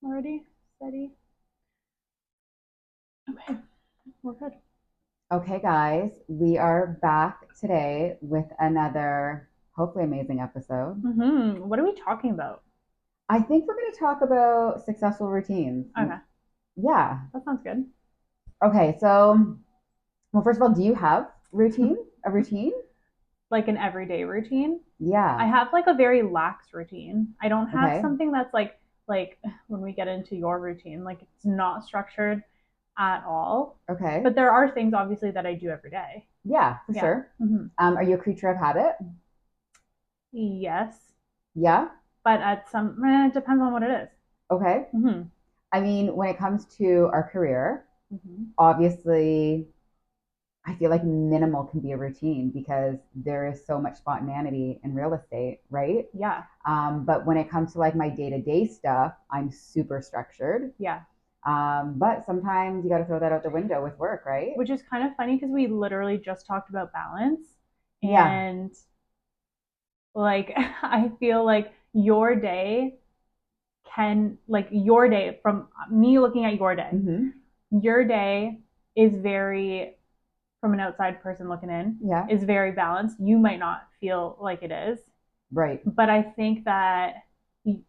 already. Steady. Okay, we're good. Okay, guys, we are back today with another hopefully amazing episode. What are we talking about? I think we're going to talk about successful routines. Okay, Yeah. that sounds good. Okay, so, well, first of all, do you have a routine? Like an everyday routine. I Yeah. have like a very lax routine. I don't have Okay. something that's like when we get into your routine, like it's not structured at all. Okay. But there are things obviously that I do every day. Yeah, for Yeah. sure. Are you a creature of habit? Yes, Yeah. but at some it depends on what it is. Okay. Mm-hmm. I mean, when it comes to our career, Mm-hmm. obviously I feel like minimal can be a routine because there is so much spontaneity in real estate, right? Yeah. But when it comes to like my day to day stuff, I'm super structured. Yeah. But sometimes you got to throw that out the window with work, right? Which is kind of funny because we literally just talked about balance. Yeah. And like, I feel like your day, from me looking at Mm-hmm. your day is very, from an outside person looking in, Yeah. is very balanced. You might not feel like it is, Right. but I think that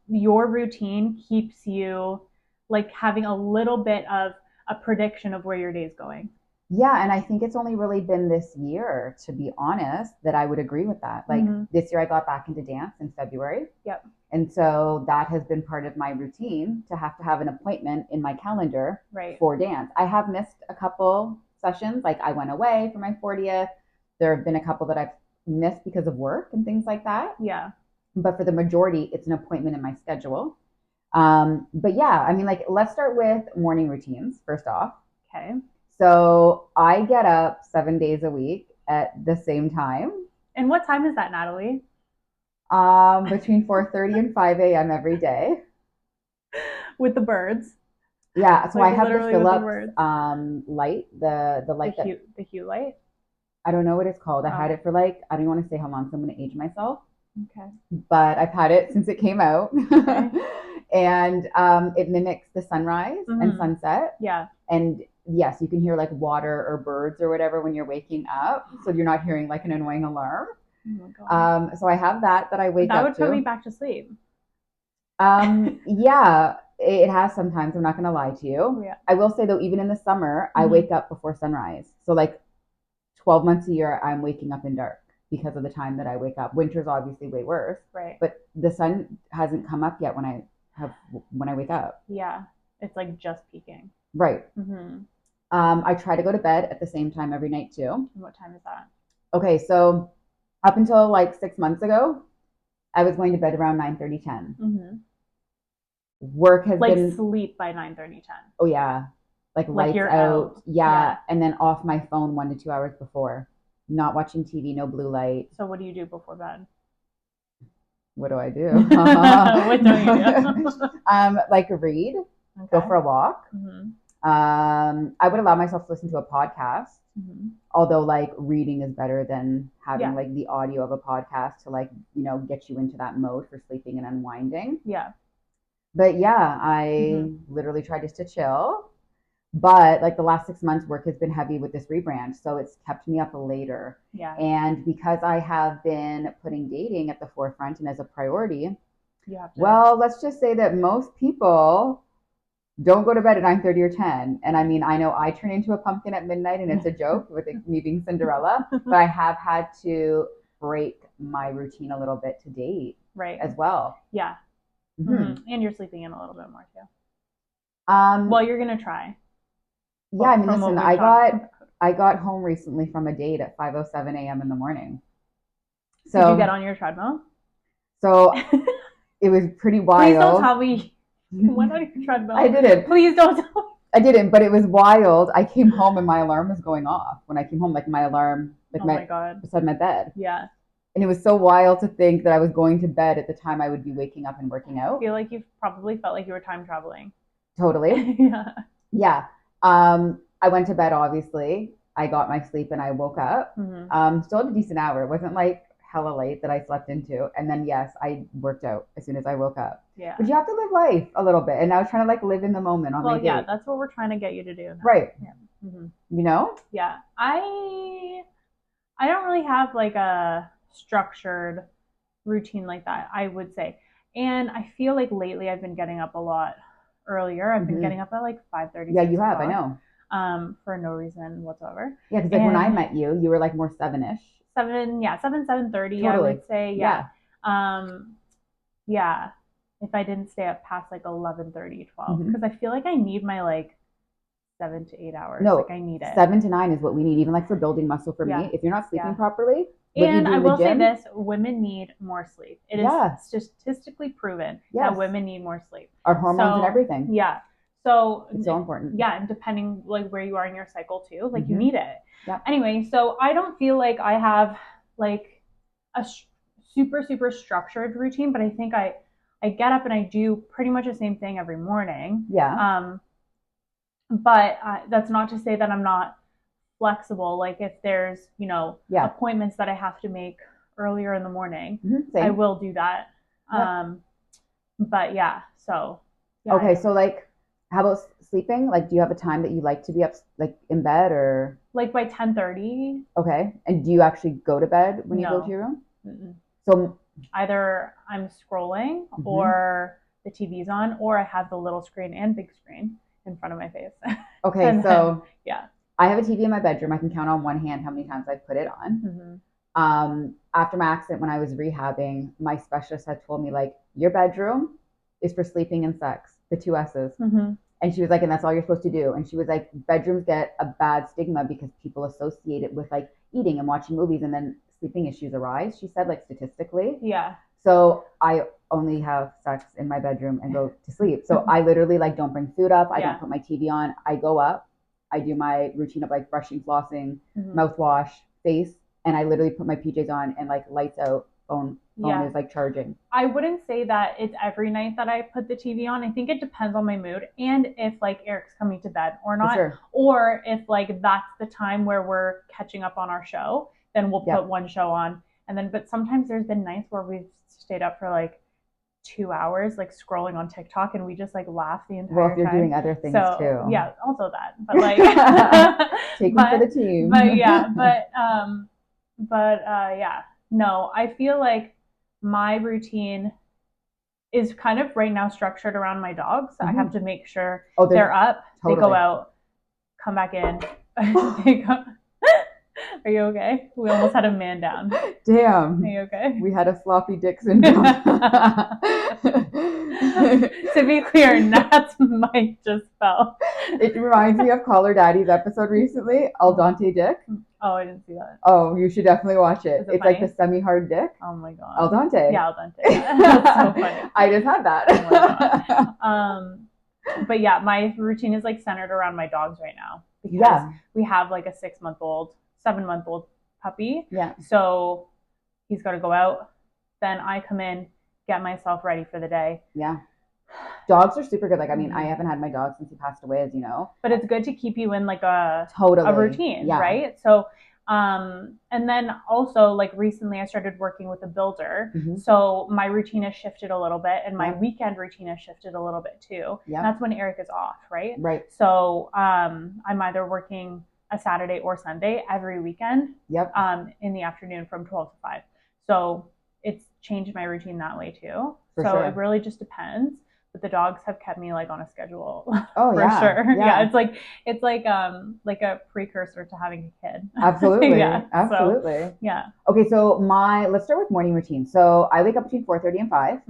your routine keeps you like having a little bit of a prediction of where your day is going. Yeah. And I think it's only really been this year, to be honest, that I would agree with that. Like Mm-hmm. this year, I got back into dance in February. Yep. And so that has been part of my routine to have an appointment in my calendar Right. for dance. I have missed a couple sessions, like I went away for my 40th. There have been a couple that I've missed because of work and things like that. Yeah. But for the majority, it's an appointment in my schedule. But yeah, I mean, like, let's start with morning routines first off. Okay. So I get up 7 days a week at the same time, And what time is that, Natalie? between 4:30 and 5 a.m. every day. With the birds. Yeah, so Like I have the literally with the Philips birds. light, the The light that hue light. I don't know what it's called. I had Oh, it for like I don't want to say how long, so I'm going to age myself, okay. but I've had it since it came out, Okay. and it mimics the sunrise and Mm-hmm. sunset. Yeah. And yes, you can hear like water or birds or whatever when you're waking up, so you're not hearing like an annoying alarm. Oh my god. So I have that I wake That up would put me to. back to sleep. Yeah, it has sometimes. I'm not going to lie to you. Yeah. I will say though, even in the summer, I Mm-hmm. wake up before sunrise. So like 12 months a year, I'm waking up in dark because of the time that I wake up. Winter's obviously way worse, Right. but the sun hasn't come up yet have when I wake up. Yeah. It's like just peaking. Right. Mm-hmm. I try to go to bed at the same time every night too. And what time is that? Okay, so up until like 6 months ago, I was going to bed around 9:30, 10. Mm-hmm. Work has Like been, sleep by 9:30, 10. oh yeah, like Like lights you're out. out. Yeah. Yeah. And then off my phone 1 to 2 hours before. Not watching TV, no blue light. So what do you do before bed? What do I do? What don't you do? Like read, go Okay. for a walk. Mm-hmm. I would allow myself to listen to a podcast, Mm-hmm. although like reading is better than having Yeah. like the audio of a podcast to like, get you into that mode for sleeping and unwinding. Yeah. But yeah, I Mm-hmm. literally try just to chill. But like the last 6 months, work has been heavy with this rebrand. So it's kept me up later. Yeah. And because I have been putting dating at the forefront and as a priority, You have to. well, let's just say that most people don't go to bed at 9:30 or 10. And I mean, I know I turn into a pumpkin at midnight and it's a joke with me being Cinderella, but I have had to break my routine a little bit to date Right. as well. Yeah. Mm-hmm. And you're sleeping in a little bit more too. Um, Well, you're gonna try. yeah, I mean, From what listen, we've talked. I got home recently from a date at 5:07 a.m. in the morning. Did you get So on your treadmill? so it was pretty Please don't wild. tell me you went on your treadmill. I didn't. Please don't tell me. I didn't, but it was wild. I came home and my alarm was going off. When I came home, like my alarm, like Oh my god. beside my bed. Yeah. And it was so wild to think that I was going to bed at the time I would be waking up and working I out. feel like you probably felt like you were time traveling. Totally. Yeah. Yeah. I went to bed, obviously. I got my sleep and I woke up. Mm-hmm. Still had a decent hour. It wasn't like hella late that I slept into. And then, yes, I worked out as soon as I woke up. Yeah. But you have to live life a little bit. And I was trying to like live in the moment on my Well, yeah, date. that's what we're trying to get you to do now. Right. Yeah. hmm You know? Yeah. I don't really have like a structured routine like that, I would say. And I feel like lately I've been getting up a lot earlier. I've been getting up at like 5:30, Yeah, 6 you have. I o'clock, know. for no reason whatsoever. Yeah, because like when I And met you, you were like more 7-ish. 7:30, I Totally. would say. Yeah. Yeah. Um, yeah. If I didn't stay up past like 11:30, 12, hmm because I feel like I need my like 7 to 8 hours. No, Like I need it. 7 to 9 is what we need, even like for building muscle for Yeah. me. If you're not sleeping Yeah. properly, what you And do I in the will say gym, this, women need more sleep. It is yeah, statistically proven that yes, women need more sleep. our hormones and So, everything. yeah. So, It's so important. yeah, and depending like where you are in your cycle too, like you hmm need it. Yeah. Anyway, so I don't feel like I have like a super structured routine, but I think I get up and I do pretty much the same thing every morning. Yeah. But that's not to say that I'm not flexible. Like if there's, Yeah. appointments that I have to make earlier in the morning, Same. I will do that. Yep. But yeah, so yeah, Okay, so like, how about sleeping? Like, do you have a time that you like to be up, like in bed, or like by 10:30, okay? And do you actually go to bed when you go to no. your room? Mm-mm. So, Either I'm scrolling mhm. or the TV's on, or I have the little screen and big screen in front of my face. Okay, And then, so yeah. I have a TV in my bedroom. I can count on one hand how many times I've put it on. hmm After my accident, when I was rehabbing, my specialist had told me like your bedroom is for sleeping and sex, the two S's. hmm And she was like, and that's all you're supposed to do. And she was like, bedrooms get a bad stigma because people associate it with like eating and watching movies, and then sleeping issues arise. She said, like statistically. Yeah. So I only have sex in my bedroom and go to sleep. So I literally like don't bring food up. I Yeah. don't put my TV on. I go up. I do my routine of like brushing, flossing, hmm mouthwash, face, and I literally put my PJs on and like lights out. Phone Yeah. is like charging. I wouldn't say that it's every night that I put the TV on. I think it depends on my mood and if like Eric's coming to bed or For not, sure. or if like that's the time where we're catching up on our show, then we'll Yep. put one show on. And then, but sometimes there's been nights where we've stayed up for like 2 hours, like scrolling on TikTok, and we just like laugh the entire Well, if you're time. doing other things So too. yeah, also that, but like, Take one for the team. but yeah, yeah, no, I feel like my routine is kind of right now structured around my dogs. I have to make sure they're up, they go out, come back in. They go. Are you okay? We almost had a man down. Damn. Are you okay? We had a sloppy dick syndrome. To be clear, Nat's mic just fell. It reminds me of Caller Daddy's episode recently, Al Dente Dick. Oh, I didn't see that. Oh, you should definitely watch it. Is it It's funny? like the semi-hard dick. Oh my god. Al Dente. Yeah, Al Dente. That's so funny. I just had that. Oh my god. But yeah, my routine is like centered around my dogs right now because we have like a 6-month-old, 7-month-old puppy. Yeah. So he's got to go out. Then I come in, get myself ready for the day. Yeah. Dogs are super good. Like, I mean, I haven't had my dog since he passed away, as you know. But it's good to keep you in like a routine, right? So, and then also like recently I started working with a builder. So my routine has shifted a little bit and my weekend routine has shifted a little bit too. Yeah. And that's when Eric is off, right? Right. So I'm either working a Saturday or Sunday every weekend. Yep. In the afternoon from 12 to 5. So it's changed my routine that way too. For so sure. It really just depends. But the dogs have kept me like on a schedule. Oh, for yeah. sure. Yeah. It's like a precursor to having a kid. Absolutely. Yeah. Absolutely. So, yeah. Okay, so let's start with morning routine. So I wake up between 4:30 and 5.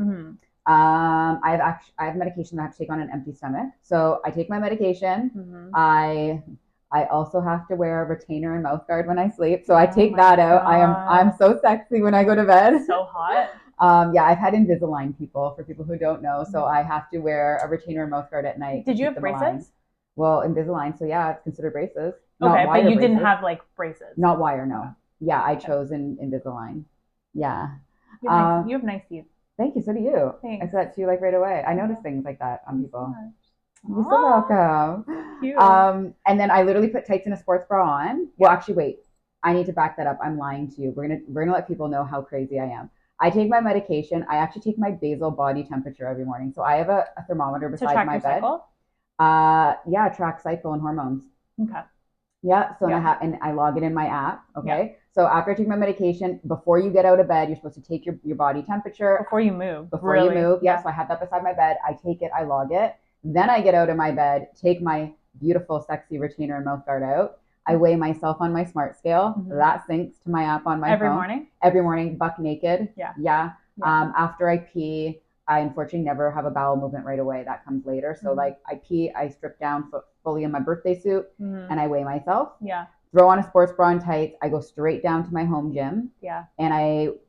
I have medication that I have to take on an empty stomach. So I take my medication. I also have to wear a retainer and mouth guard when I sleep. So I take that out. I'm so sexy when I go to bed. So hot. Yeah, I've had Invisalign for people who don't know. So I have to wear a retainer and mouth guard at night. Did you have braces? Aligned. Well, Invisalign, so yeah, it's considered braces. Okay, but you didn't have like braces. Not wire, no. Yeah, I chose Invisalign. Yeah. You have nice teeth. Thank you. So do you. Thanks. I said that to you like right away. I notice things like that on people. You're so welcome. Cute. And then I literally put tights and a sports bra on. Well, actually, wait. I need to back that up. I'm lying to you. We're gonna let people know how crazy I am. I take my medication. I actually take my basal body temperature every morning. So I have a thermometer To beside track my your bed. cycle? Yeah, track cycle and hormones. Okay. Yeah, so Yeah. and I log it in my app. Yeah. Okay. So after I take my medication, before you get out of bed, you're supposed to take your body temperature. Before you move. Before Really? you move. Yeah. So I have that beside my bed. I take it, I log it. Then I get out of my bed, take my beautiful, sexy retainer and mouth guard out. I weigh myself on my smart scale. That syncs to my app on my Every phone. morning? Every morning, buck naked. Yeah. Yeah. After I pee, I unfortunately never have a bowel movement right away. That comes later. So like I pee, I strip down fully in my birthday suit and I weigh myself. Yeah. Throw on a sports bra and tights. I go straight down to my home gym. Yeah. And I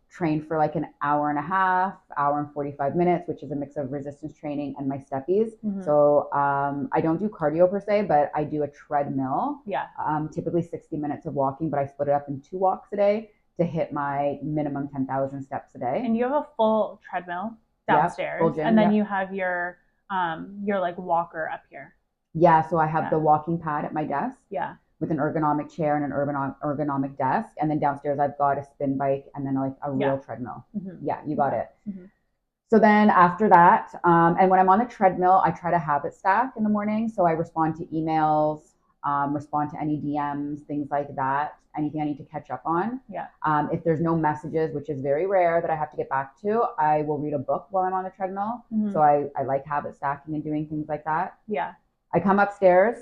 train for like an hour and a half, hour and 45 minutes, which is a mix of resistance training and my steppies. So I don't do cardio per se, but I do a treadmill. Yeah. Typically 60 minutes of walking, but I split it up in 2 walks a day to hit my minimum 10,000 steps a day. And you have a full treadmill downstairs, full gym, and then you have your like walker up here. Yeah, so I have the walking pad at my desk. Yeah. With an ergonomic chair and an ergonomic desk. And then downstairs, I've got a spin bike and then like a real treadmill. Yeah, you got it. So then after that, and when I'm on the treadmill, I try to habit stack in the morning. So I respond to emails, respond to any DMs, things like that, anything I need to catch up on. Yeah. If there's no messages, which is very rare that I have to get back to, I will read a book while I'm on the treadmill. So I like habit stacking and doing things like that. Yeah. I come upstairs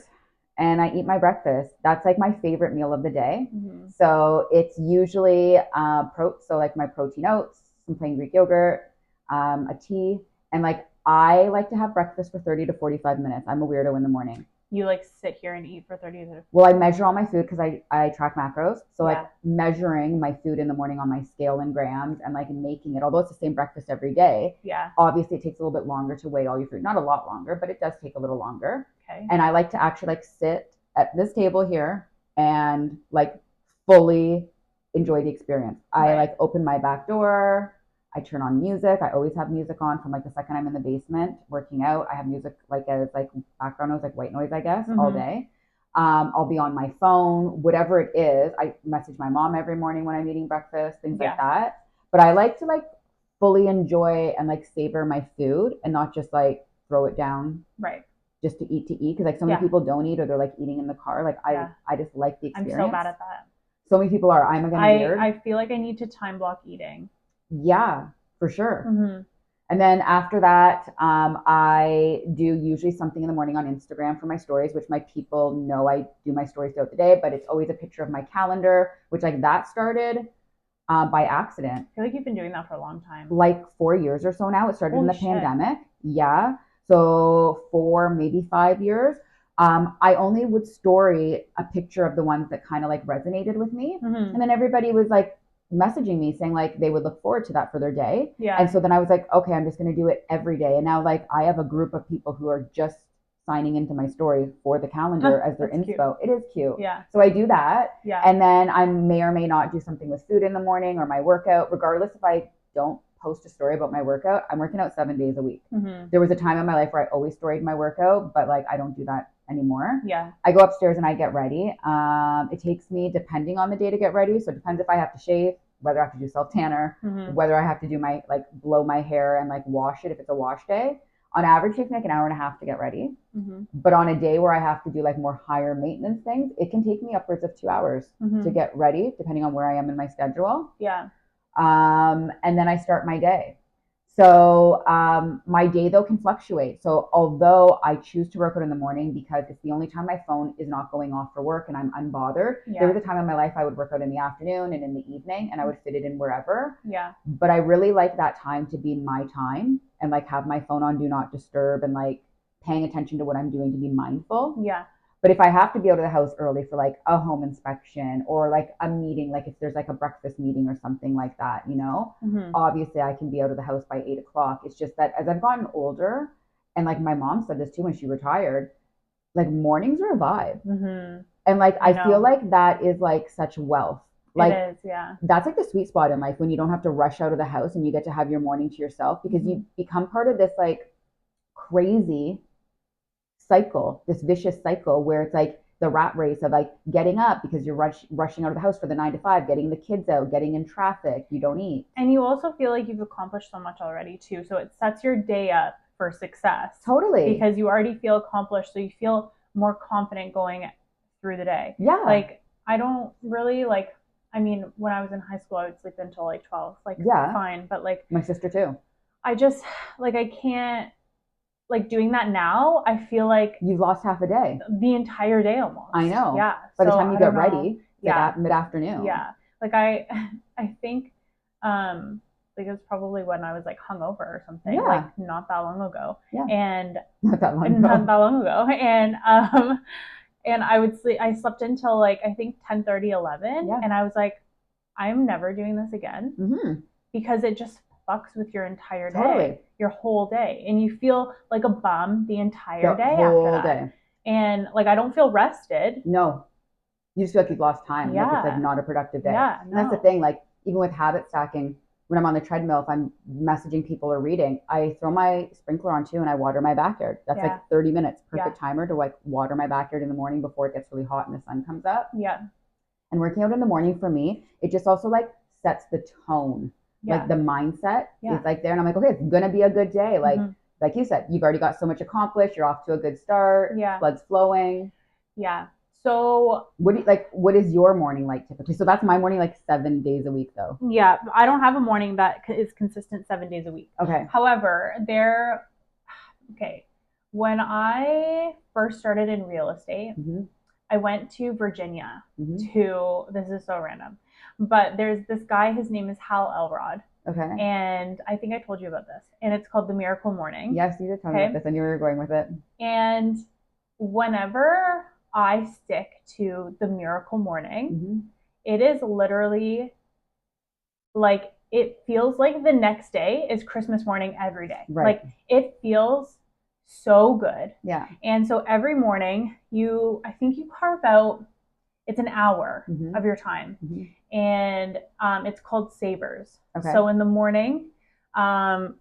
and I eat my breakfast. That's like my favorite meal of the day. So it's usually so like my protein oats, some plain Greek yogurt, a tea, and like I like to have breakfast for 30 to 45 minutes. I'm a weirdo in the morning. You like sit here and eat for 30 to 45 Well, I measure all my food because I track macros. So like measuring my food in the morning on my scale in grams and like making it, although it's the same breakfast every day. Yeah. Obviously, it takes a little bit longer to weigh all your food. Not a lot longer, but it does take a little longer. Okay. And I like to actually like sit at this table here and like fully enjoy the experience. I like open my back door. I turn on music. I always have music on from like the second I'm in the basement working out. I have music like as like background noise, like white noise, I guess, all day. I'll be on my phone, whatever it is. I message my mom every morning when I'm eating breakfast, things like that. But I like to like fully enjoy and like savor my food and not just like throw it down. Right. Just to eat because like so many people don't eat or they're like eating in the car. Like I just like the experience. I'm so bad at that. So many people are. I'm again weird. I feel like I need to time block eating. Yeah, for sure. And then after that, I do usually something in the morning on Instagram for my stories, which my people know I do my stories throughout the day, but it's always a picture of my calendar, which like that started by accident. I feel like you've been doing that for a long time. Like 4 years or so now. It started in the pandemic. Yeah. So 4, maybe 5 years. I only would story a picture of the ones that kind of like resonated with me. And then everybody was like messaging me saying like they would look forward to that for their day. Yeah. And so then I was like, okay, I'm just going to do it every day. And now like I have a group of people who are just signing into my story for the calendar as their inspo. Cute. It is cute. Yeah. So I do that. Yeah. And then I may or may not do something with food in the morning or my workout, regardless if I don't post a story about my workout. I'm working out 7 days a week. There was a time in my life where I always storied my workout, but like I don't do that anymore. Yeah. I go upstairs and I get ready. It takes me, depending on the day, to get ready. So it depends if I have to shave, whether I have to do self tanner, whether I have to do my like blow my hair and like wash it if it's a wash day. On average, it takes me like an hour and a half to get ready. But on a day where I have to do like more higher maintenance things, it can take me upwards of 2 hours to get ready, depending on where I am in my schedule. Yeah. And then I start my day. So my day though can fluctuate. So although I choose to work out in the morning because it's the only time my phone is not going off for work and I'm unbothered, there was a time in my life I would work out in the afternoon and in the evening and I would fit it in wherever. Yeah. But I really like that time to be my time and like have my phone on do not disturb and like paying attention to what I'm doing to be mindful. Yeah. But if I have to be out of the house early for like a home inspection or like a meeting, like if there's like a breakfast meeting or something like that, you know, obviously I can be out of the house by 8 o'clock. It's just that as I've gotten older, and like my mom said this too when she retired, like mornings are a vibe. And like I feel like that is like such wealth. Like it is, yeah. That's like the sweet spot in life when you don't have to rush out of the house and you get to have your morning to yourself because you become part of this like crazy cycle, this vicious cycle where it's like the rat race of like getting up because you're rushing out of the house for the 9 to 5, getting the kids out, getting in traffic, you don't eat. And you also feel like you've accomplished so much already too. So it sets your day up for success. Totally. Because you already feel accomplished, so you feel more confident going through the day. Yeah. Like I don't really like, I mean, when I was in high school, I would sleep until like 12. Like, fine. But like, my sister too. I just, like, I can't, like, doing that now, I feel like you've lost half a day. The entire day almost. I know. Yeah. By the time you get ready, it's like mid-afternoon. Yeah. Like, I think, like, it was probably when I was like hungover or something. Yeah. Like, not that long ago. Yeah. And not that long ago. And I would sleep, I slept until like, I think 10:30, 11. Yeah. And I was like, I'm never doing this again. Mm-hmm. Because it just fucks with your entire day. Totally. Your whole day. And you feel like a bum the entire day after that. Day. And like, I don't feel rested. No. You just feel like you've lost time. Yeah. Like it's like not a productive day. Yeah. No. And that's the thing. Like, even with habit stacking, when I'm on the treadmill, if I'm messaging people or reading, I throw my sprinkler on too and I water my backyard. That's like 30 minutes. Perfect timer to like water my backyard in the morning before it gets really hot and the sun comes up. Yeah. And working out in the morning for me, it just also like sets the tone. Yeah. Like the mindset is like there. And I'm like, okay, it's going to be a good day. Like, like you said, you've already got so much accomplished. You're off to a good start. Yeah. Blood's flowing. Yeah. So what is your morning like typically? So that's my morning, like 7 days a week though. Yeah. I don't have a morning that is consistent 7 days a week. Okay. However, when I first started in real estate, I went to Virginia this is so random, but there's this guy, his name is Hal Elrod. Okay. And I think I told you about this, and it's called The Miracle Morning. Yes, you did tell me about this. I knew where you were going with it. And whenever I stick to The Miracle Morning, it is literally like, it feels like the next day is Christmas morning every day. Right. Like, it feels so good. Yeah. And so every morning I think you carve out, it's an hour of your time. And it's called Savers. Okay. So in the morning, I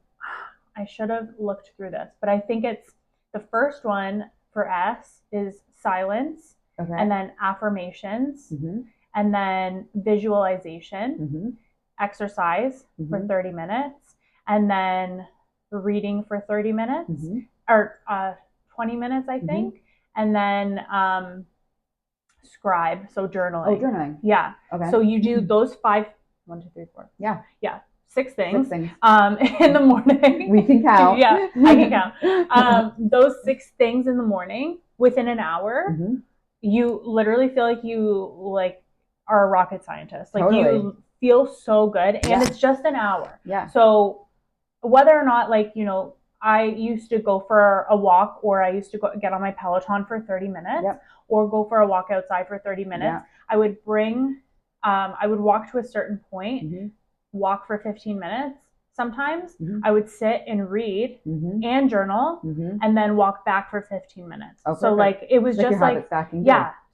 should have looked through this, but I think it's the first one for S is silence. Okay. And then affirmations, and then visualization, exercise for 30 minutes, and then reading for 30 minutes. Or 20 minutes, I think. And then scribe, so journaling. Oh, journaling. Yeah. Okay. So you do those 5, 1, 2, 3, 4. Yeah. Yeah. 6 things. 6 things. In the morning. We can count. Yeah, I can count. Those 6 things in the morning within an hour, you literally feel like you are a rocket scientist. Like you feel so good, and it's just an hour. Yeah. So whether or not I used to go for a walk, or I used to get on my Peloton for 30 minutes, or go for a walk outside for 30 minutes. Yeah. I would walk to a certain point, walk for 15 minutes. Sometimes I would sit and read and journal, and then walk back for 15 minutes. Oh, so it was just like,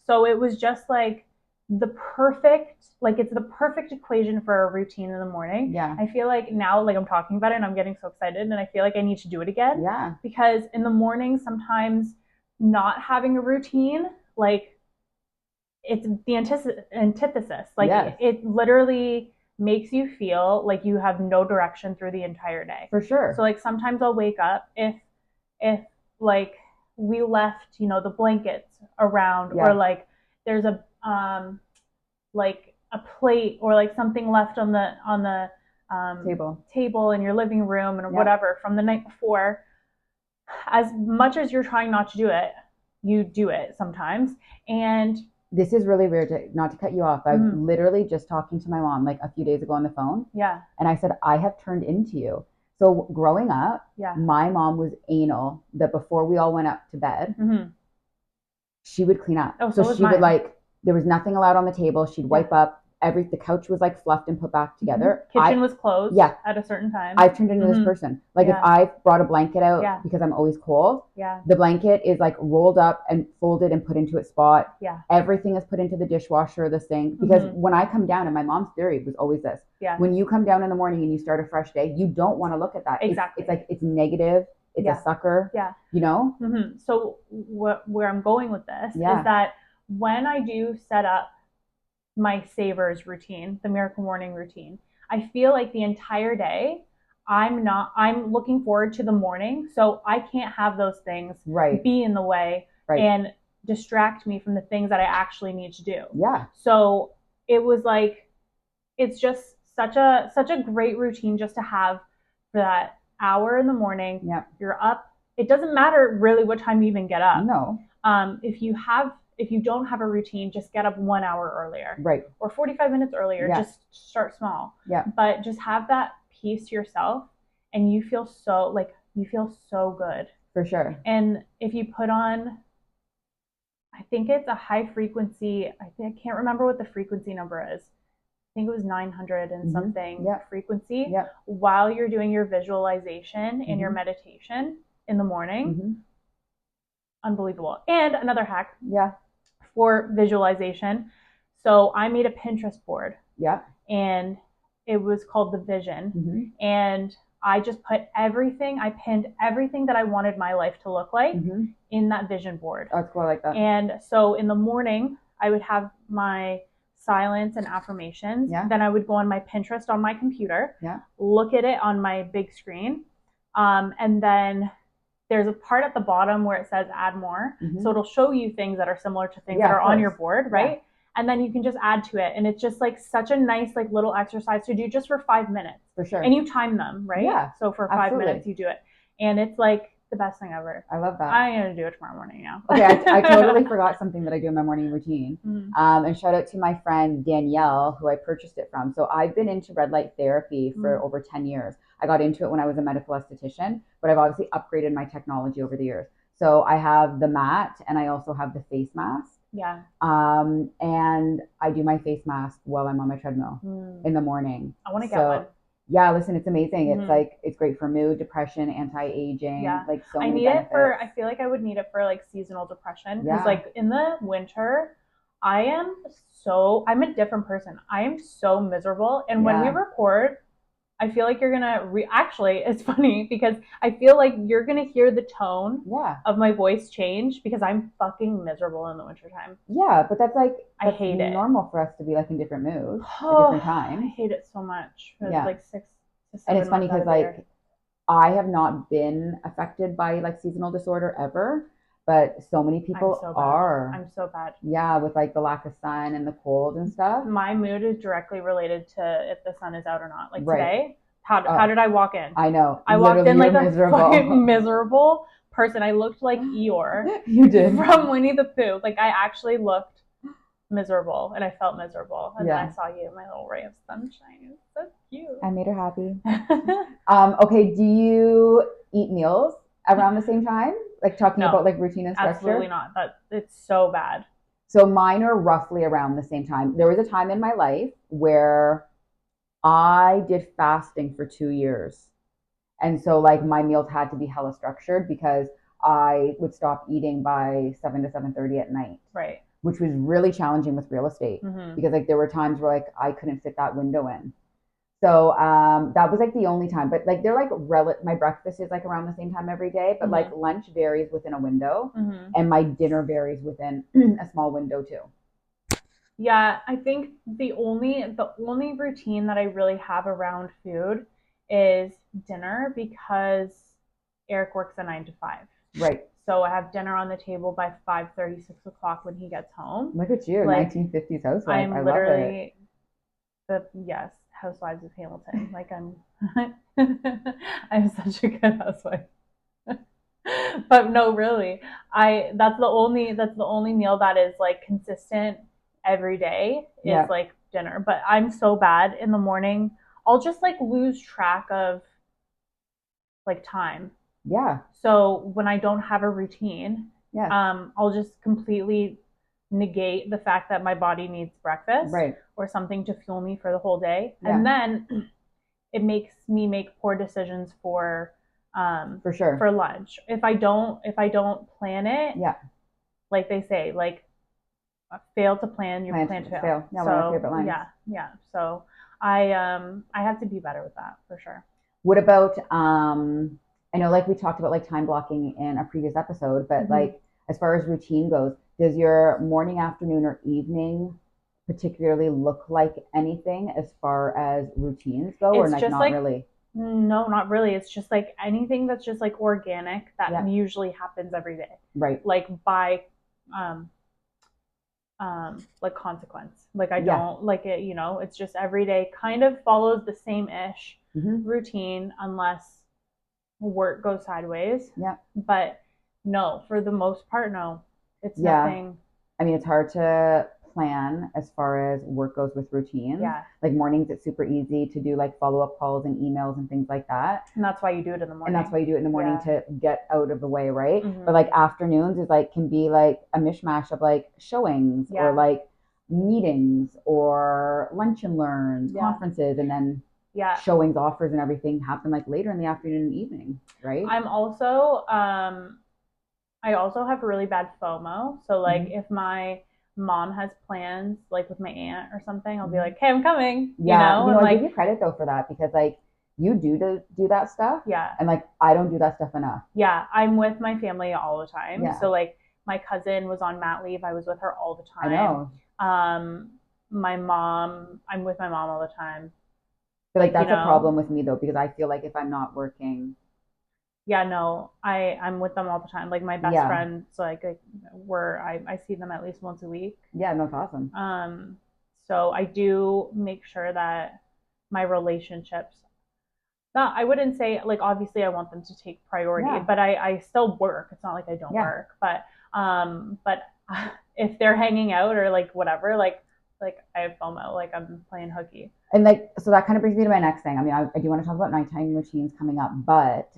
so it was just like it's the perfect equation for a routine in the morning. Yeah. I feel like now, I'm talking about it and I'm getting so excited, and I feel like I need to do it again. Yeah. Because in the morning, sometimes not having a routine, it's the antithesis. It literally makes you feel like you have no direction through the entire day. For sure. So sometimes I'll wake up if we left, the blankets around, or there's a plate or something left on the table in your living room and whatever from the night before. As much as you're trying not to do it, you do it sometimes. And this is really weird, not to cut you off. I was literally just talking to my mom a few days ago on the phone. Yeah. And I said, I have turned into you. So growing up, my mom was anal that before we all went up to bed, she would clean up. Oh, so she would there was nothing allowed on the table. She'd wipe up. The couch was fluffed and put back together. Kitchen was closed at a certain time. I've turned into this person. If I've brought a blanket out because I'm always cold, the blanket is rolled up and folded and put into its spot. Yeah. Everything is put into the dishwasher or the sink. Because when I come down, and my mom's theory was always this, when you come down in the morning and you start a fresh day, you don't want to look at that. Exactly. It's negative. It's a sucker. Yeah. You know? So where I'm going with this is that when I do set up my Savers routine, the Miracle Morning routine, I feel like the entire day I'm looking forward to the morning, so I can't have those things be in the way and distract me from the things that I actually need to do. Yeah. So it was like, it's just such a great routine just to have for that hour in the morning. Yep. You're up. It doesn't matter really what time you even get up. No. If you don't have a routine, just get up 1 hour earlier. Right. Or 45 minutes earlier. Yeah. Just start small. Yeah. But just have that peace to yourself, and you feel so good. For sure. And if you put on, I think it's a high frequency, I can't remember what the frequency number is. I think it was 900 and something frequency while you're doing your visualization and your meditation in the morning. Unbelievable. And another hack for visualization. So I made a Pinterest board. Yeah. And it was called The Vision. And I just put I pinned everything that I wanted my life to look like in that vision board. Oh, it's cool. I like that. And so in the morning, I would have my silence and affirmations. Yeah. Then I would go on my Pinterest on my computer, look at it on my big screen. And then there's a part at the bottom where it says add more. So it'll show you things that are similar to things that are on your board, right? Yeah. And then you can just add to it. And it's just like such a nice like little exercise to do just for 5 minutes. For sure. And you time them, right? Yeah. So for 5 minutes you do it. And it's like the best thing ever. I love that. I'm going to do it tomorrow morning now. Okay, I totally forgot something that I do in my morning routine. And shout out to my friend Danielle, who I purchased it from. So I've been into red light therapy for over 10 years. I got into it when I was a medical esthetician, but I've obviously upgraded my technology over the years. So I have the mat and I also have the face mask. Yeah. And I do my face mask while I'm on my treadmill in the morning. I want to get one. Yeah, listen, it's amazing. It's like, it's great for mood, depression, anti-aging, like so many benefits. I feel like I would need it for like seasonal depression. Because like in the winter, I'm a different person. I am so miserable. And when we record, I feel like you're going to actually, it's funny because I feel like you're going to hear the tone of my voice change because I'm fucking miserable in the wintertime. Yeah, but that's I hate it. Normal for us to be like in different moods at different times. I hate it so much. It's like 6 to 7 And it's funny because like I have not been affected by like seasonal disorder ever. But so many people are. I'm so bad. Yeah, with like the lack of sun and the cold and stuff. My mood is directly related to if the sun is out or not. Like today, how did I walk in? I know. I walked in like a fucking miserable person. I looked like Eeyore. You did. From Winnie the Pooh. Like I actually looked miserable and I felt miserable. And then I saw you, my little ray of sunshine. It's so cute. I made her happy. Okay, do you eat meals around the same time? Like talking about like routine and structure? Absolutely not. It's so bad. So mine are roughly around the same time. There was a time in my life where I did fasting for 2 years. And so like my meals had to be hella structured because I would stop eating by 7 to 7:30 at night. Right. Which was really challenging with real estate because like there were times where like I couldn't fit that window in. So that was like the only time, but like they're like my breakfast is like around the same time every day, but like lunch varies within a window and my dinner varies within a small window too. Yeah, I think the only routine that I really have around food is dinner because Eric works a 9 to 5. Right. So I have dinner on the table by 5:30, 6 o'clock when he gets home. Look at you, like, 1950s housewife. I literally love it. Housewives of Hamilton. Like I'm such a good housewife. But no, really, that's the only meal that is like consistent every day is like dinner. But I'm so bad in the morning. I'll just like lose track of like time. Yeah. So when I don't have a routine, I'll just completely negate the fact that my body needs breakfast or something to fuel me for the whole day. And then it makes me make poor decisions for lunch. If I don't plan it, like they say, like fail to plan, you plan to fail. Yeah, one of my favorite lines. Yeah. So I have to be better with that for sure. What about I know like we talked about like time blocking in a previous episode, but like as far as routine goes, Does your morning, afternoon, or evening particularly look like anything as far as routines go, or It's like just not like, really? no, not really. It's just like anything that's just like organic that Yeah. usually happens every day. Right. Like by um like consequence. Like I Yeah. don't like it, it's just every day kind of follows the same ish Mm-hmm. routine unless work goes sideways. Yeah. But no, for the most part, no. It's Yeah. nothing. I mean, it's hard to plan as far as work goes with routines. Yeah. Like mornings, it's super easy to do like follow-up calls and emails and things like that. And that's why you do it in the morning. And that's why you do it in the morning Yeah. to get out of the way, right? Mhm. But like afternoons is like can be like a mishmash of like showings Yeah. or like meetings or lunch and learns, Yeah. conferences, and then Yeah. showings, offers, and everything happen like later in the afternoon and evening, right? I'm also I also have really bad FOMO. So like if my mom has plans like with my aunt or something, I'll be like, "Hey, I'm coming." Yeah, And I like, give you credit though for that because like you do that stuff. yeah. And like I don't do that stuff enough. Yeah, I'm with my family all the time. Yeah. So like my cousin was on mat leave. I was with her all the time. I know. My mom, I'm with my mom all the time. But like that's a problem with me though because I feel like if I'm not working. Yeah, no, I'm with them all the time. Like my best friends, like I see them at least once a week. Yeah, no, it's awesome. So I do make sure that my relationships. Not, I wouldn't say like obviously I want them to take priority, but I still work. It's not like I don't work, but if they're hanging out or like whatever, like I have FOMO, like I'm playing hooky. And like, so that kind of brings me to my next thing. I mean, I do want to talk about nighttime routines coming up, but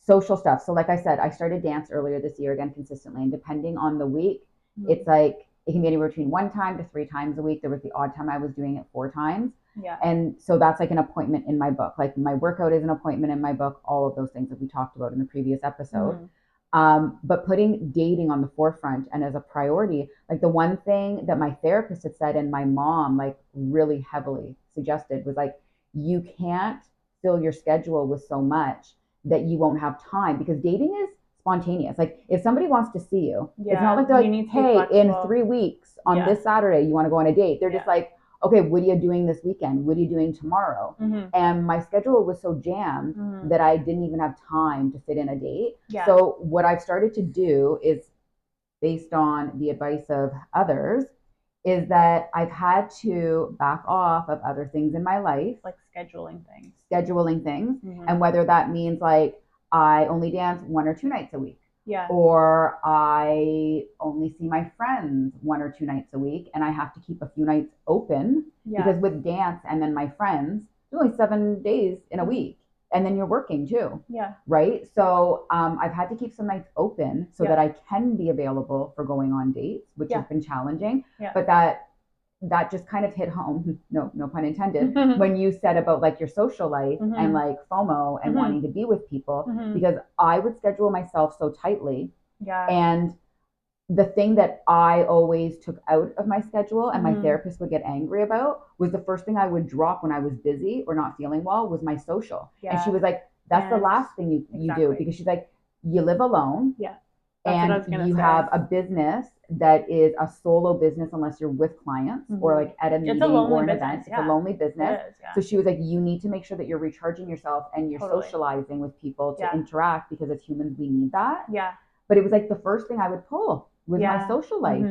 social stuff. So like I said, I started dance earlier this year again consistently, and depending on the week, it's like it can be anywhere between 1 time to 3 times a week. There was the odd time I was doing it 4 times. Yeah. And so that's like an appointment in my book. Like my workout is an appointment in my book, all of those things that we talked about in the previous episode. But putting dating on the forefront and as a priority, like the one thing that my therapist had said and my mom like really heavily suggested was like, you can't fill your schedule with so much that you won't have time because dating is spontaneous. Like if somebody wants to see you, it's not like they're like, hey, in 3 weeks on this Saturday, you want to go on a date. They're just like, okay, what are you doing this weekend? What are you doing tomorrow? And my schedule was so jammed that I didn't even have time to fit in a date. So what I've started to do is based on the advice of others is that I've had to back off of other things in my life. Like scheduling things. And whether that means like I only dance 1 or 2 nights a week. Yeah. Or I only see my friends 1 or 2 nights a week and I have to keep a few nights open because with dance and then my friends, there's only 7 days in a week. And then you're working too. Yeah. Right. So I've had to keep some nights open so that I can be available for going on dates, which has been challenging. But that just kind of hit home, no pun intended, when you said about like your social life and like FOMO and wanting to be with people, because I would schedule myself so tightly. Yeah. And the thing that I always took out of my schedule and my therapist would get angry about was the first thing I would drop when I was busy or not feeling well was my social. Yeah. And she was like, that's the last thing you do because she's like, you live alone. Yeah. And you have a business that is a solo business unless you're with clients or like at a meeting or an event. It's a lonely business. So she was like, you need to make sure that you're recharging yourself and you're socializing with people to interact because as humans, we need that. Yeah. But it was like the first thing I would pull was my social life.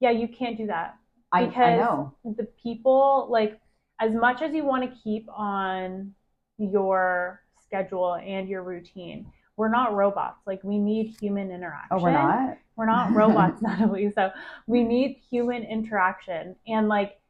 Yeah, you can't do that. Because I know. The people, like, as much as you want to keep on your schedule and your routine, we're not robots. Like we need human interaction. Oh, we're not? We're not robots, Natalie. So we need human interaction. And like,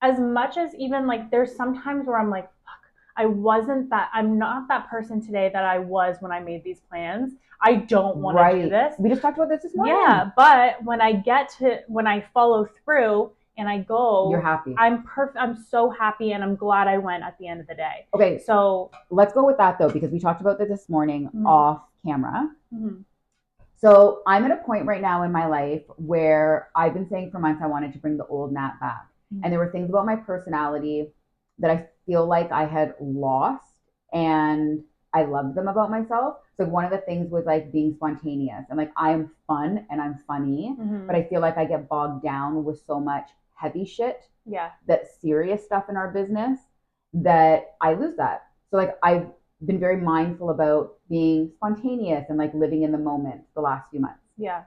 as much as even like, there's sometimes where I'm like, fuck, I'm not that person today that I was when I made these plans. I don't want to do this. We just talked about this morning. Yeah. But when I follow through and I go, you're happy. I'm so happy and I'm glad I went at the end of the day. Okay. So let's go with that though, because we talked about this morning off camera. So I'm at a point right now in my life where I've been saying for months I wanted to bring the old Nat back. And there were things about my personality that I feel like I had lost. And I loved them about myself. So one of the things was like being spontaneous and like I am fun and I'm funny, but I feel like I get bogged down with so much heavy shit. Yeah. That serious stuff in our business that I lose that. So like I've been very mindful about being spontaneous and like living in the moment the last few months. Yeah.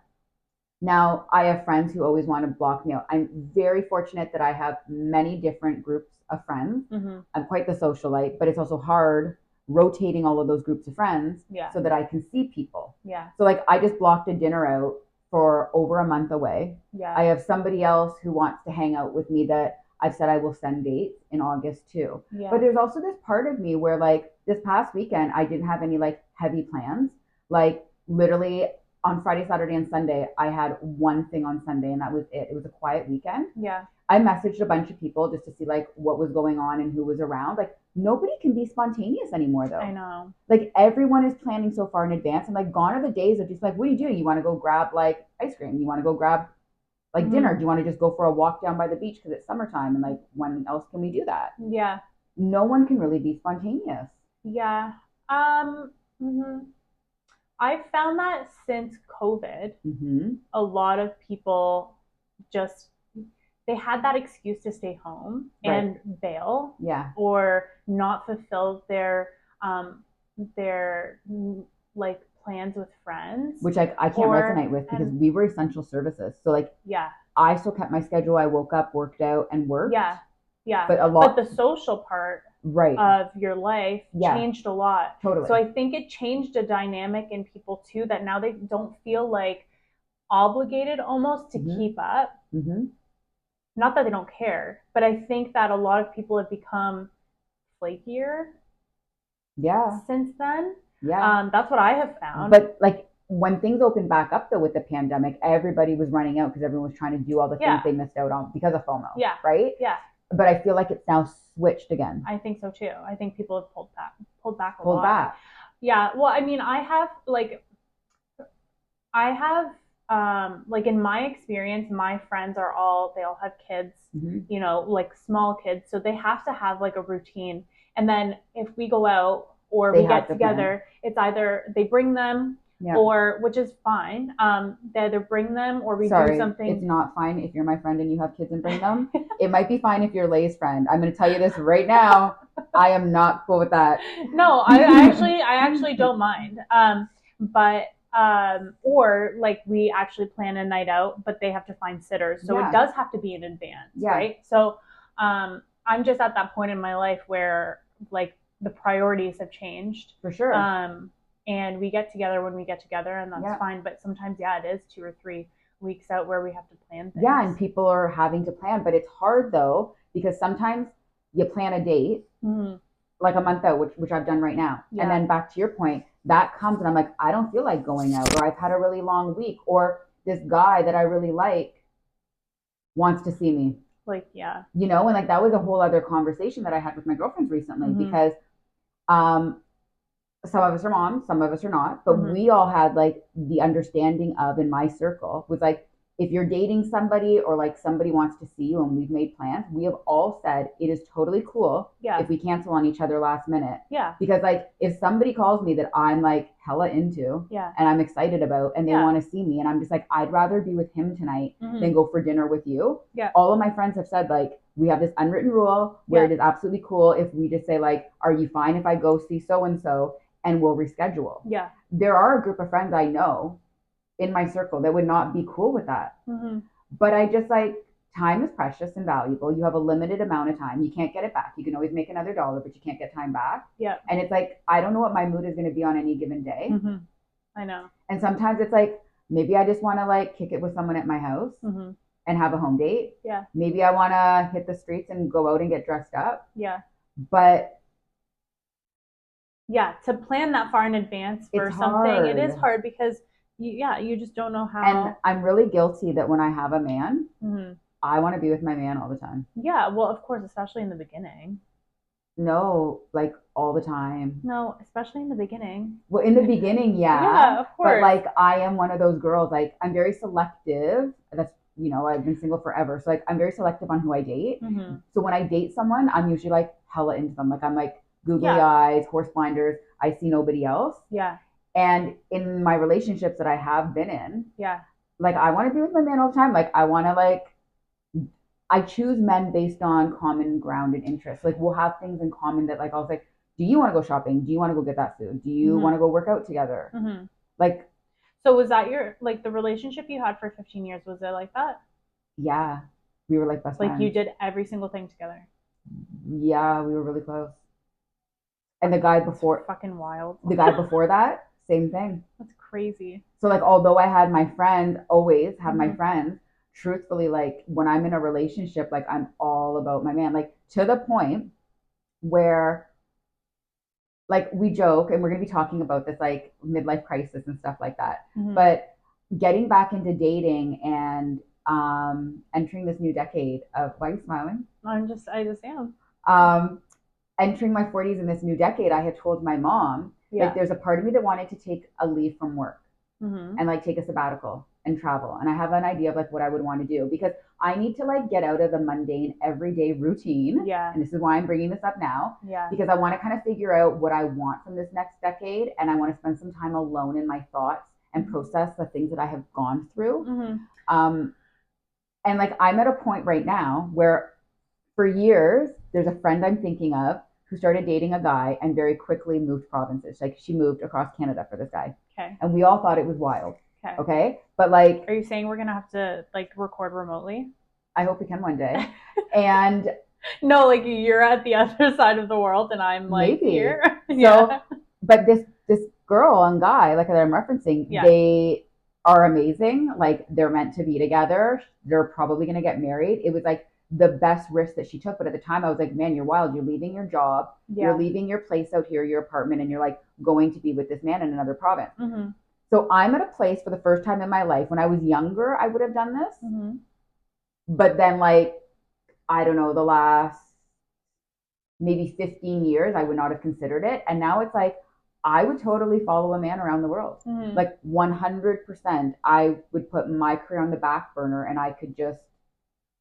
Now, I have friends who always want to block me out. I'm very fortunate that I have many different groups of friends. I'm quite the socialite, but it's also hard rotating all of those groups of friends so that I can see people. Yeah. So like I just blocked a dinner out for over a month away. Yeah. I have somebody else who wants to hang out with me that I've said I will send dates in August too. Yeah. But there's also this part of me where like this past weekend I didn't have any like heavy plans. Like literally on Friday, Saturday, and Sunday, I had one thing on Sunday, and that was it. It was a quiet weekend. Yeah. I messaged a bunch of people just to see like what was going on and who was around. Like nobody can be spontaneous anymore, though. I know. Like everyone is planning so far in advance, and like gone are the days of just like, what do? You want to go grab like ice cream? You want to go grab like dinner? Do you want to just go for a walk down by the beach because it's summertime? And like, when else can we do that? Yeah. No one can really be spontaneous. Yeah. I've found that since COVID, a lot of people just they had that excuse to stay home and bail, or not fulfill their like plans with friends, which I can't resonate with because we were essential services. So like I still kept my schedule. I woke up, worked out, and worked. Yeah. But the social part of your life changed a lot. Totally. So I think it changed a dynamic in people too, that now they don't feel like obligated almost to keep up. Not that they don't care, but I think that a lot of people have become flakier. Since then. That's what I have found. But like when things opened back up though with the pandemic, everybody was running out because everyone was trying to do all the things they missed out on because of FOMO. Right? But I feel like it's now switched again. I think so too. I think people have pulled back a lot. Yeah. Well, I mean, I have like in my experience, my friends they all have kids, you know, like small kids. So they have to have like a routine. And then if we go out or we get together, it's either they bring them or, which is fine. They either bring them or we do something. It's not fine if you're my friend and you have kids and bring them. It might be fine if you're Lay's friend. I'm going to tell you this right now. I am not cool with that. No, I actually don't mind. Or like we actually plan a night out, but they have to find sitters. So it does have to be in advance, right? So I'm just at that point in my life where like the priorities have changed. For sure. And we get together when we get together, and that's fine. But sometimes, it is 2 or 3 weeks out where we have to plan things. Yeah, and people are having to plan. But it's hard, though, because sometimes you plan a date, like a month out, which I've done right now. And then back to your point, that comes and I'm like, I don't feel like going out, or I've had a really long week, or this guy that I really like wants to see me. Like, you know, and like that was a whole other conversation that I had with my girlfriends recently because some of us are moms, some of us are not, but we all had like the understanding of, in my circle, was like, if you're dating somebody or like somebody wants to see you and we've made plans, we have all said it is totally cool if we cancel on each other last minute. Because like if somebody calls me that I'm like hella into and I'm excited about and they want to see me and I'm just like, I'd rather be with him tonight than go for dinner with you. All of my friends have said like, we have this unwritten rule where it is absolutely cool if we just say like, are you fine if I go see so-and-so and we'll reschedule? There are a group of friends I know in my circle that would not be cool with that. But I just like, time is precious and valuable. You have a limited amount of time. You can't get it back. You can always make another dollar, but you can't get time back. And it's like, I don't know what my mood is going to be on any given day. I know. And sometimes it's like, maybe I just want to like kick it with someone at my house and have a home date. Maybe I want to hit the streets and go out and get dressed up. But to plan that far in advance for something, it is hard because you just don't know how. And I'm really guilty that when I have a man, I want to be with my man all the time. Yeah, well, of course, especially in the beginning. No, like all the time. No, especially in the beginning. Well, in the beginning, yeah, of course. But like, I am one of those girls. Like, I'm very selective. That's, you know, I've been single forever, so like, I'm very selective on who I date. So when I date someone, I'm usually like hella into them. Like, I'm like, googly eyes, horse blinders. I see nobody else. Yeah. And in my relationships that I have been in, yeah, like I want to be with my man all the time. Like I want to I choose men based on common ground and interest. Like we'll have things in common that like I was like, do you want to go shopping? Do you want to go get that food? Do you want to go work out together? Like, so was that your like the relationship you had for 15 years? Was it like that? Yeah, we were like best friends. Like you did every single thing together. Yeah, we were really close. And the guy before, fucking wild. The guy before that, same thing. That's crazy. So like, although I had my friends, always have my friends, truthfully, like when I'm in a relationship, like I'm all about my man, like to the point where like we joke and we're going to be talking about this like midlife crisis and stuff like that. But getting back into dating and entering this new decade of, why are you smiling? I just am. Entering my 40s in this new decade, I had told my mom, like there's a part of me that wanted to take a leave from work and like take a sabbatical and travel. And I have an idea of like what I would want to do because I need to like get out of the mundane everyday routine. Yeah. And this is why I'm bringing this up now. Yeah. Because I want to kind of figure out what I want from this next decade. And I want to spend some time alone in my thoughts and process the things that I have gone through. And like I'm at a point right now where for years, there's a friend I'm thinking of who started dating a guy and very quickly moved provinces. Like she moved across Canada for this guy. Okay. And we all thought it was wild. Okay. But like, are you saying we're gonna have to like record remotely? I hope we can one day. And no, like you're at the other side of the world and I'm like maybe. Here. So, but this girl and guy, like that I'm referencing, they are amazing. Like they're meant to be together. They're probably gonna get married. It was like the best risk that she took. But at the time I was like, man, you're wild. You're leaving your job. You're leaving your place out here, your apartment, and you're like going to be with this man in another province. So I'm at a place for the first time in my life. When I was younger, I would have done this. But then like, I don't know, the last maybe 15 years, I would not have considered it. And now it's like, I would totally follow a man around the world. Like 100%. I would put my career on the back burner and I could just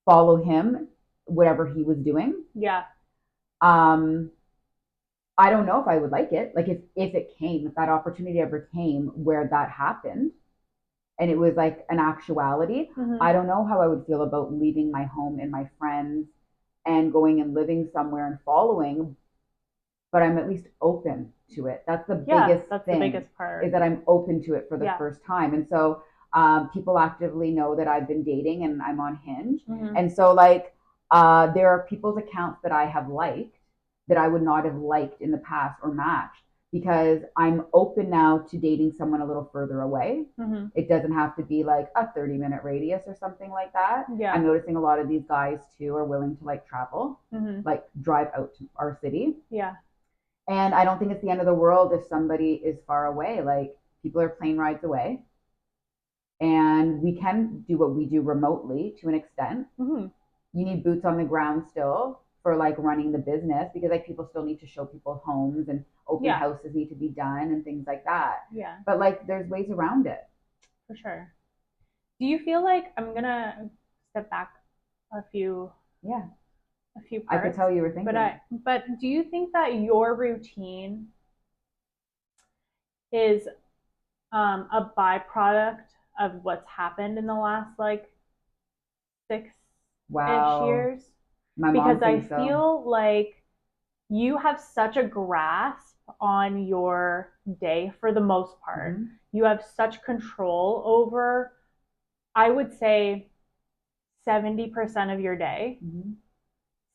follow him, whatever he was doing. Yeah. I don't know if I would like it. Like if that opportunity ever came where that happened and it was like an actuality, I don't know how I would feel about leaving my home and my friends and going and living somewhere and following, but I'm at least open to it. That's the biggest thing. The biggest part is that I'm open to it for the first time. And so people actively know that I've been dating and I'm on Hinge. And so like there are people's accounts that I have liked that I would not have liked in the past or matched because I'm open now to dating someone a little further away. It doesn't have to be like a 30-minute radius or something like that. Yeah. I'm noticing a lot of these guys too are willing to like travel, like drive out to our city. Yeah. And I don't think it's the end of the world if somebody is far away. Like people are plane rides away. And we can do what we do remotely to an extent. You need boots on the ground still for like running the business because like people still need to show people homes and open houses need to be done and things like that. Yeah. But like there's ways around it. For sure. Do you feel like I'm gonna step back a few parts? I could tell you were thinking. But do you think that your routine is a byproduct of what's happened in the last like 6-ish years? Because I feel like you have such a grasp on your day for the most part. You have such control over, I would say, 70% of your day.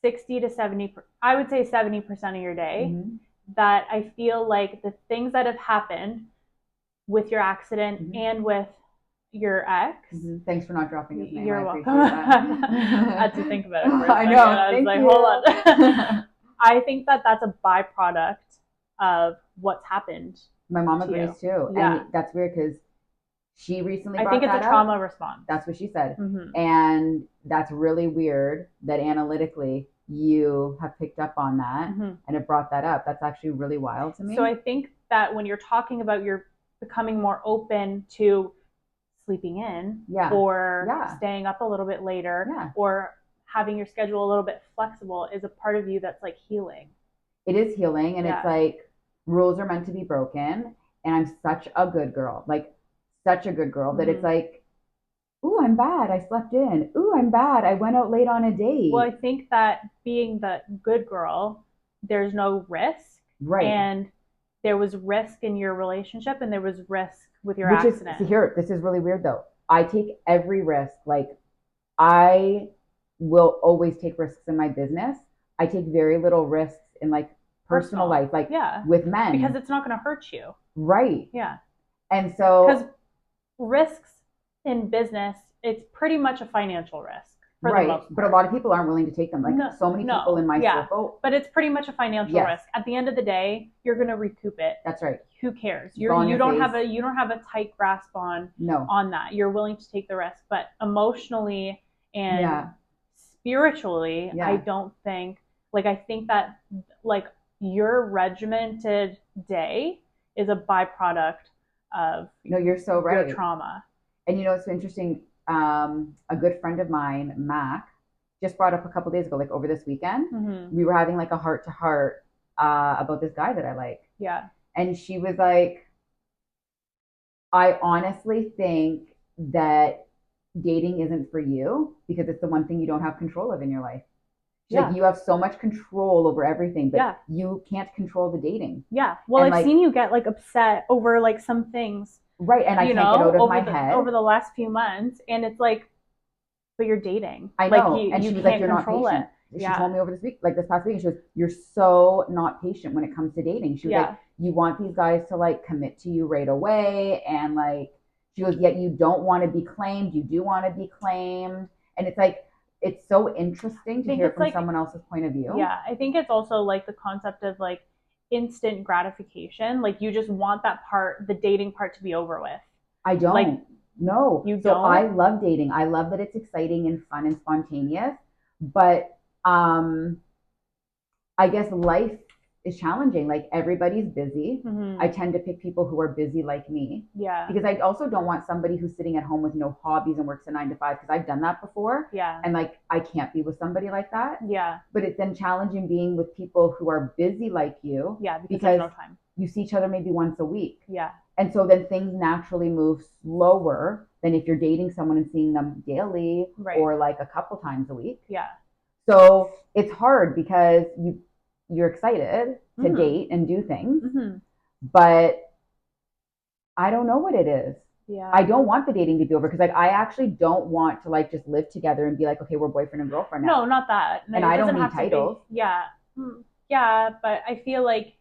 60 to 70, I would say 70% of your day, that I feel like the things that have happened with your accident and with your ex. Thanks for not dropping his name. You're welcome. I had to think about it for a second. I know. I was like, hold on. I think that that's a byproduct of what's happened. My mom agrees too. Yeah. And that's weird because she recently I think it's a trauma response. That's what she said. And that's really weird that analytically you have picked up on that and it brought that up. That's actually really wild to me. So I think that when you're talking about you're becoming more open to sleeping in or staying up a little bit later or having your schedule a little bit flexible is a part of you that's like healing. It is healing, and Yeah. it's like rules are meant to be broken. And I'm such a good girl, like such a good girl that it's like, ooh, I'm bad. I slept in. Ooh, I'm bad. I went out late on a date. Well, I think that being the good girl, there's no risk. Right. And there was risk in your relationship and there was risk with your Which accident. is, see here, this is really weird though. I take every risk. Like, I will always take risks in my business. I take very little risks in like personal life, like with men. Because it's not going to hurt you. Right. Yeah. And so. Because risks in business, it's pretty much a financial risk. Right. But a lot of people aren't willing to take them. Like so many people in my circle. But it's pretty much a financial risk. At the end of the day, you're going to recoup it. That's right. Who cares? You don't have a tight grasp on that. You're willing to take the risk, but emotionally and spiritually, I don't think, like, I think that like your regimented day is a byproduct of you're so right. Your trauma. And it's interesting. A good friend of mine, Mac, just brought up a couple days ago, like over this weekend, we were having like a heart to heart about this guy that I like. Yeah. And she was like, I honestly think that dating isn't for you because it's the one thing you don't have control of in your life. Like you have so much control over everything, but you can't control the dating. Yeah. Well, I've seen you get like upset over like some things. Right. And I can't get out of my head. Over the last few months. And it's like, but you're dating. I know. Like, and she was like, you're not patient. She told me over this past week, she was, you're so not patient when it comes to dating. She was like, you want these guys to like commit to you right away. And like, she goes, yet you don't want to be claimed. You do want to be claimed. And it's like, it's so interesting to hear from someone else's point of view. Yeah. I think it's also like the concept of like instant gratification. Like you just want that part, the dating part, to be over with. I don't. Like, no. You don't? So I love dating. I love that it's exciting and fun and spontaneous. But I guess life is challenging. Like everybody's busy. I tend to pick people who are busy like me. Yeah. Because I also don't want somebody who's sitting at home with no hobbies and works a 9 to 5, because I've done that before. Yeah. And like I can't be with somebody like that. Yeah. But it's then challenging being with people who are busy like you. Yeah, because there's no time. You see each other maybe once a week. Yeah. And so then things naturally move slower than if you're dating someone and seeing them daily or like a couple times a week. Yeah. So it's hard because you're excited to date and do things, but I don't know what it is. Yeah. I don't want the dating to be over because like I actually don't want to like just live together and be like, okay, we're boyfriend and girlfriend now. No, not that. No, and I don't need titles. Yeah. Yeah, but I feel like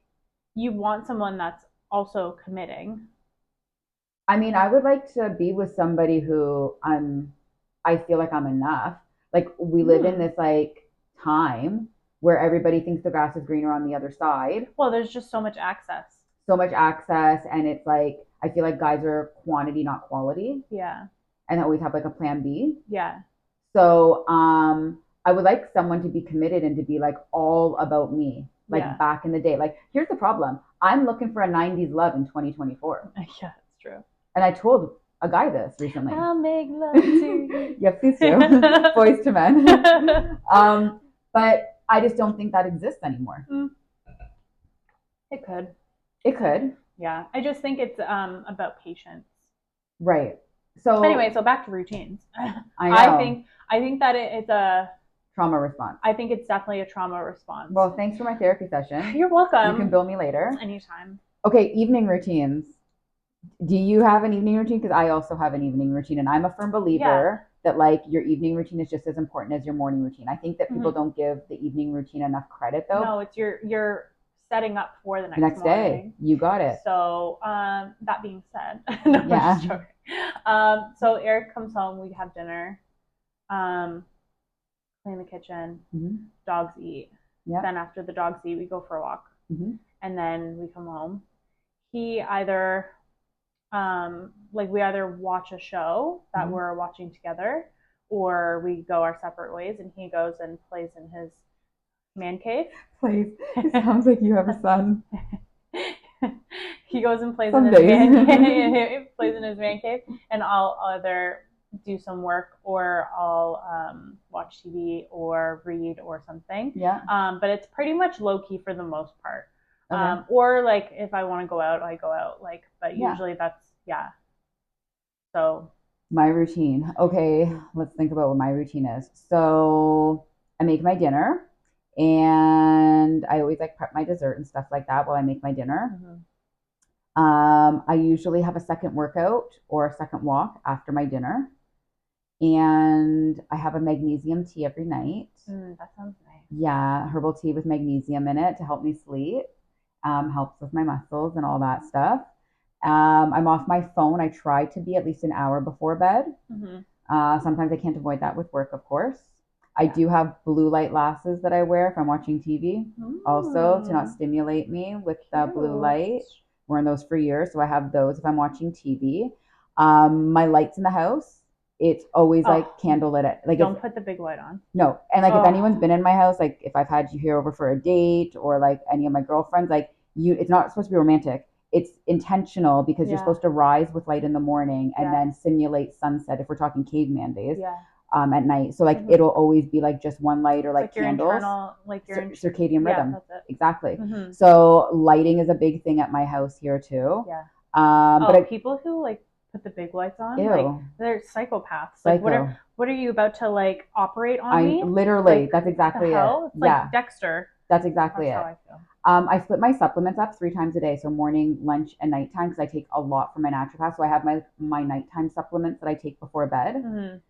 you want someone that's also committing. I mean, I would like to be with somebody who I feel like I'm enough. Like we live in this like time where everybody thinks the grass is greener on the other side. Well, there's just so much access. And it's like I feel like guys are quantity, not quality. Yeah. And always have like a plan B. Yeah. So I would like someone to be committed and to be like all about me. Like back in the day. Like here's the problem. I'm looking for a 90s love in 2024. Yeah, that's true. And I told a guy this recently. I'll make love to you. Yeah, please do. Boys to men. But I just don't think that exists anymore. It could. It could. Yeah. I just think it's about patience. Right. So anyway, so back to routines. I know. I think that it's a trauma response. I think it's definitely a trauma response. Well, thanks for my therapy session. You're welcome. You can bill me later. Anytime. Okay, evening routines. Do you have an evening routine? Because I also have an evening routine, and I'm a firm believer that like your evening routine is just as important as your morning routine. I think that people don't give the evening routine enough credit, though. No, it's you're setting up for the next morning. Day. You got it. So that being said, no, I'm just joking. So Eric comes home, we have dinner, clean the kitchen, dogs eat. Yep. Then after the dogs eat, we go for a walk, and then we come home. He either we either watch a show that we're watching together, or we go our separate ways, and he goes and plays in his man cave. Plays. It sounds like you have a son. He goes and plays in his man cave, and I'll either do some work, or I'll watch TV or read or something. Yeah. But it's pretty much low key for the most part. Okay. Or like if I want to go out, I go out. Like, but usually that's So my routine. Okay, let's think about what my routine is. So I make my dinner, and I always like prep my dessert and stuff like that while I make my dinner. Mm-hmm. I usually have a second workout or a second walk after my dinner. And I have a magnesium tea every night. That sounds nice. Yeah, herbal tea with magnesium in it to help me sleep. Helps with my muscles and all that stuff. I'm off my phone. I try to be at least an hour before bed. Mm-hmm. Sometimes I can't avoid that with work, of course. I do have blue light glasses that I wear if I'm watching TV, also to not stimulate me with the blue light. Worn those for years, so I have those if I'm watching TV. My lights in the house, it's always like candlelit. Like don't put the big light on. No, and like if anyone's been in my house, like if I've had you here over for a date or like any of my girlfriends, like it's not supposed to be romantic. It's intentional because you're supposed to rise with light in the morning and then simulate sunset if we're talking caveman days. At night. So like it'll always be like just one light or like candles. Internal, like your circadian rhythm. That's it. Exactly. So lighting is a big thing at my house here too. But people who like put the big lights on, like they're psychopaths. Like what are you about to like operate on me? Literally, like, that's exactly it. It's like Dexter. That's exactly That's it. How I feel. I split my supplements up 3 times a day, so morning, lunch, and nighttime, because I take a lot from my naturopath. So I have my nighttime supplements that I take before bed.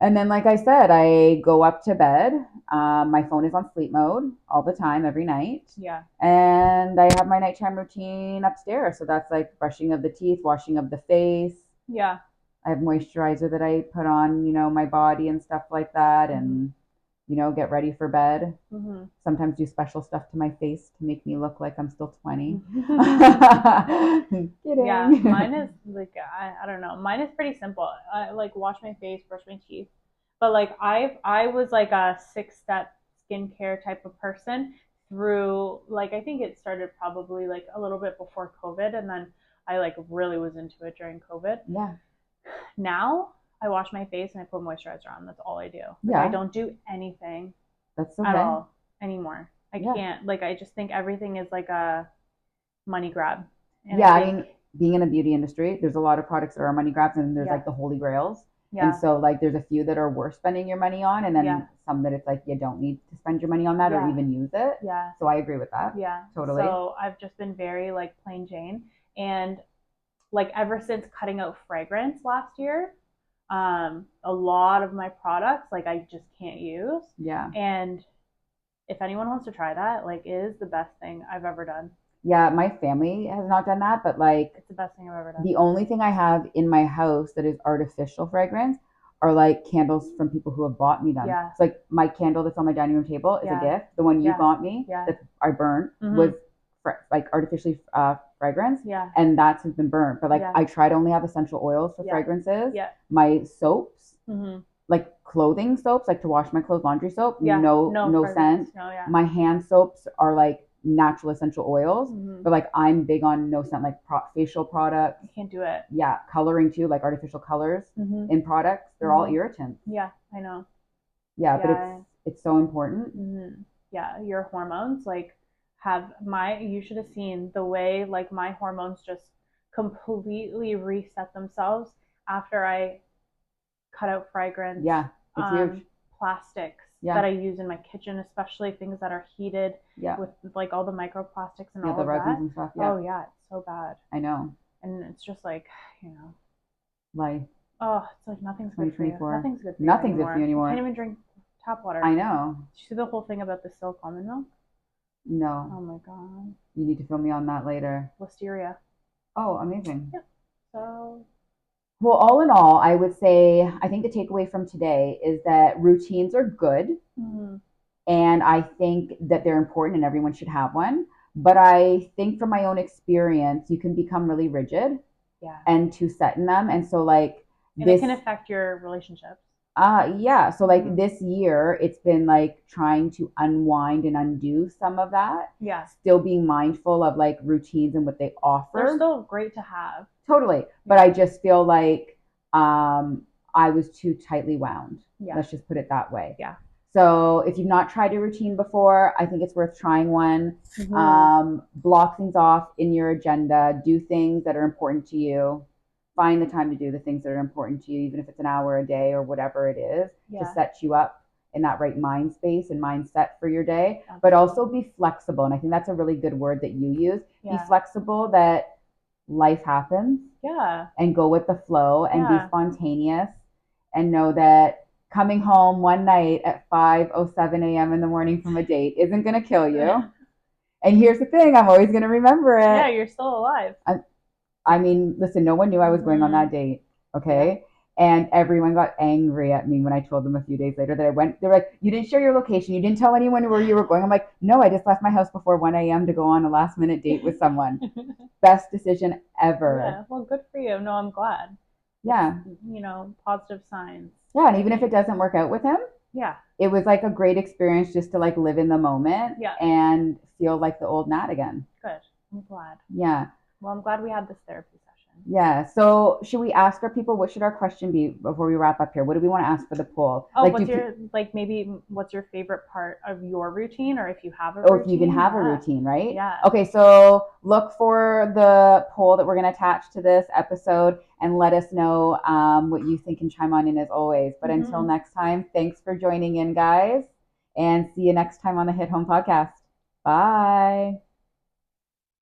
And then, like I said, I go up to bed. My phone is on sleep mode all the time, every night. Yeah. And I have my nighttime routine upstairs. So that's like brushing of the teeth, washing of the face. Yeah. I have moisturizer that I put on, my body and stuff like that. And, get ready for bed. Sometimes do special stuff to my face to make me look like I'm still 20. Yeah, mine is like, I don't know. Mine is pretty simple. I like wash my face, brush my teeth. But like I was like a 6-step skincare type of person through, like, I think it started probably like a little bit before COVID, and then I like really was into it during COVID. Yeah. Now I wash my face and I put moisturizer on. That's all I do. Like, I don't do anything at all anymore. I can't. Like, I just think everything is like a money grab. And I mean, being in the beauty industry, there's a lot of products that are money grabs, and there's like the holy grails. And so like there's a few that are worth spending your money on, and then some that it's like you don't need to spend your money on that or even use it. Yeah. So I agree with that. Yeah. Totally. So I've just been very like plain Jane. And like ever since cutting out fragrance last year, a lot of my products like I just can't use. Yeah. And if anyone wants to try that, like, it is the best thing I've ever done. Yeah, my family has not done that, but like it's the best thing I've ever done. The only thing I have in my house that is artificial fragrance are like candles from people who have bought me them. Yeah. So like my candle that's on my dining room table is a gift. The one you got me that I burned was like artificially fragrance. Yeah. And that's been burnt. But like I try to only have essential oils for fragrances. Yeah. My soaps, like clothing soaps, like to wash my clothes, laundry soap, no scent. No, my hand soaps are like natural essential oils, but like I'm big on no scent, like facial products. You can't do it. Yeah, coloring too, like artificial colors in products. They're all irritants. Yeah, I know. Yeah, but it's so important. Yeah, your hormones like you should have seen the way like my hormones just completely reset themselves after I cut out fragrance. Yeah, it's huge. Plastics that I use in my kitchen, especially things that are heated with like all the microplastics and all the of resins that. And stuff. Oh yeah, it's so bad. I know. And it's just like, life. Oh, it's like nothing's good for you. Nothing's good for you anymore. I can't even drink tap water. I know. Did you see the whole thing about the silk almond milk? No. Oh my god. You need to fill me on that later. Listeria. Oh, amazing. Yeah. So. Well, all in all, I would say I think the takeaway from today is that routines are good. And I think that they're important and everyone should have one. But I think from my own experience, you can become really rigid and too set in them. And so like it can affect your relationships. Yeah. So like this year, it's been like trying to unwind and undo some of that. Yeah. Still being mindful of like routines and what they offer. They're still great to have. Totally. But I just feel like I was too tightly wound. Yeah. Let's just put it that way. Yeah. So if you've not tried a routine before, I think it's worth trying one. Block things off in your agenda. Do things that are important to you. Find the time to do the things that are important to you, even if it's an hour a day or whatever it is, to set you up in that right mind space and mindset for your day. Absolutely. But also be flexible. And I think that's a really good word that you use. Be flexible that life happens. Yeah. And go with the flow and be spontaneous and know that coming home one night at 5:07 a.m. in the morning from a date isn't going to kill you. And here's the thing, I'm always going to remember it. Yeah, you're still alive. I mean, listen, no one knew I was going on that date, okay? Yeah. And everyone got angry at me when I told them a few days later that I went. They're like, you didn't share your location. You didn't tell anyone where you were going. I'm like, no, I just left my house before 1 a.m. to go on a last minute date with someone. Best decision ever. Yeah, well, good for you. No, I'm glad. Yeah. You know, positive signs. Yeah, and even if it doesn't work out with him, yeah, it was like a great experience just to like live in the moment and feel like the old Nat again. Good. I'm glad. Yeah. Well, I'm glad we had this therapy session. Yeah. So should we ask our people, what should our question be before we wrap up here? What do we want to ask for the poll? Oh, what's your favorite part of your routine, or if you have a routine? Or if you even have a routine, right? Yeah. Okay, so look for the poll that we're going to attach to this episode and let us know what you think, and chime on in as always. But until next time, thanks for joining in, guys, and see you next time on the Hit Home Podcast. Bye.